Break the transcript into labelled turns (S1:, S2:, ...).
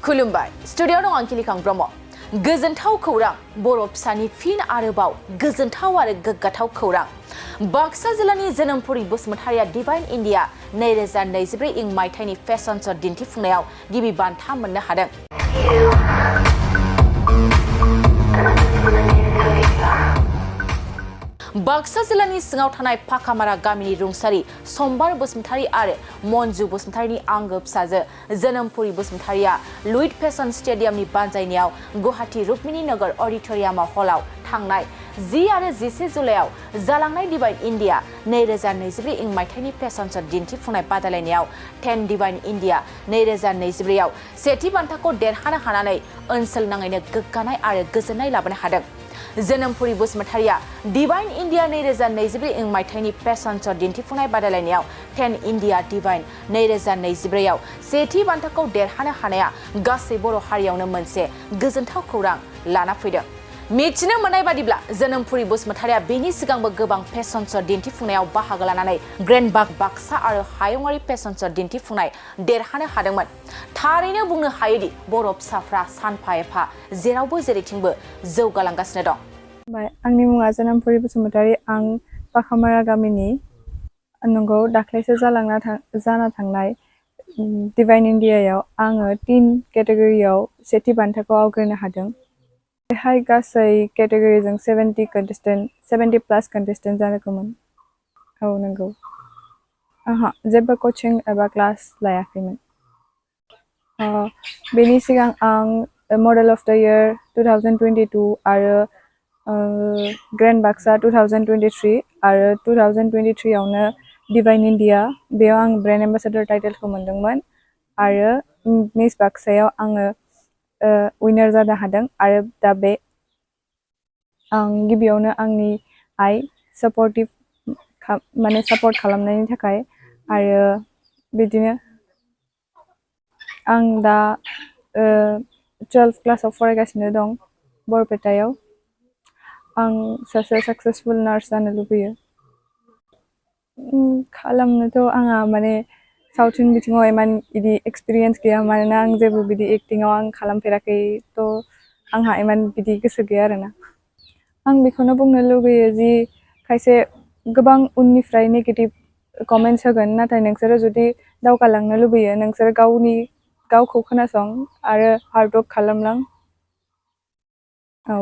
S1: खुलुमबाय स्टुडियाव दं आं किलिखां ब्रह्म गोजोनथाव खौरां बर' फिसानि फिन आरोबाव गोजोनथाव आरो गोग्गाथाव खौरां बाक्सा जिल्लानि जोनोमपुरि बसुमतारिया डिभाइन इन्डिया 2024 इं मायथाइनि फेशन शो दिन्थिफुंनायाव गिबि बान्था मोननो हादों। बाक्सा जिल्लानि सिङाव थानाय फाखामारा गामिनि रुंसारि सम्बार बसुमतारि आरो मन्जु बसुमतारिनि आंगो फिसाजो जोनोमपुरि बसुमतारिया लुइट फेशन स्टेडियामनि बानजायनायाव गुवाहाटी रुक्मिणी नगर अडिटोरियाम हलाव थांनाय 10 आरो 11 जुलाइयाव जालांनाय डिभाइन इन्डिया 2024 इं मायथाइनि फेशन शो दिन्थिफुंनाय बादायलायनायाव 10 डिभाइन इन्डिया 2024 आव सेथि बान्थाखौ देरहानो हानानै ओनसोल नाङैनो गोग्गानाय आरो गोजोननाय लाबोनो हादों। जोनोमपुरि बसुमतारिया डिभाइन इन्डिया 2024 इं मायथाइनि फेशन शो दिन्थिफुंनाय बादायलायनायाव 10 इन्डिया डिभाइन 2024 आव सेथि बान्थाखौ देरहानो हानाया गासै बर' हारियावनो मोनसे गोजोनथाव खौरां लाना फैदों। मिथिनो मोननाय बादिब्ला जोनोमपुरि बसुमतारिया बेनि सिगांबो गोबां फेशन शो दिन्थिफुंनायाव बाहागो लानानै ग्रेन्ड बाक्सा आरो हायुङारि फेशन शो दिन्थिफुंनाय देरहानो हादोंमोन। थारैनो बुंनो हायोदि बर' फिसाफ्रा सानफा एफा जेरावबो जेरैथिंबो जौगालांगासिनो दं।
S2: आंनि मुङा जोनोमपुरि बसुमतारि आं फाखामारा गामिनि नंगौ दाख्लैसो जाना थांनाय डिभाइन इन्डियायाव आङो 3 केटेगरियाव सेथि बान्थाखौ आवग्रिनो हादों। बेहाय गासै केटेगरिजों 70 प्लास कन्टेस्टेन्ट जानांगौमोन। औ नंगौ जेबो कचिं एबा क्लास लायाखैमोन। बेनि सिगां आं मडेल अफ द इयार 2022 आरो ग्रेन्ड बाक्सा 2023 आरो 2023 आवनो डिभाइन इन्डिया बेयाव आं ब्रेन्ड एम्बेसेडर टाइटेलखौ मोनदोंमोन आरो मिस बाक्सायाव आङो विनार जानो हादों। आरो दा बे आं गिबियावनो आंनि आइ सापर्ट खालामनायनि थाखाय आरो बिदिनो आं दा 12 क्लासाव फरायगासिनो दं बरपेटायाव। आं सासे साक्सेसफुल नार्स जानो लुबैयो। खालामनोथ' आंहा सावथुन बिथिङाव इमान बिदि एक्सपिरियेन्स गैया मानोना आं जेबो बिदि एक्टिङाव आं खालामफेराखै थ' आंहा इमान बिदि गोसो गैया आरोना। आं बेखौनो बुंनो लुगैयो जि खायसे गोबां उननिफ्राय नेगेटिभ कमेन्ट्स होगोन नाथाय नोंसोरो जुदि दावगालांनो लुबैयो नोंसोरो गावखौ खोनासं आरो हार्ड वर्क खालामलां। औ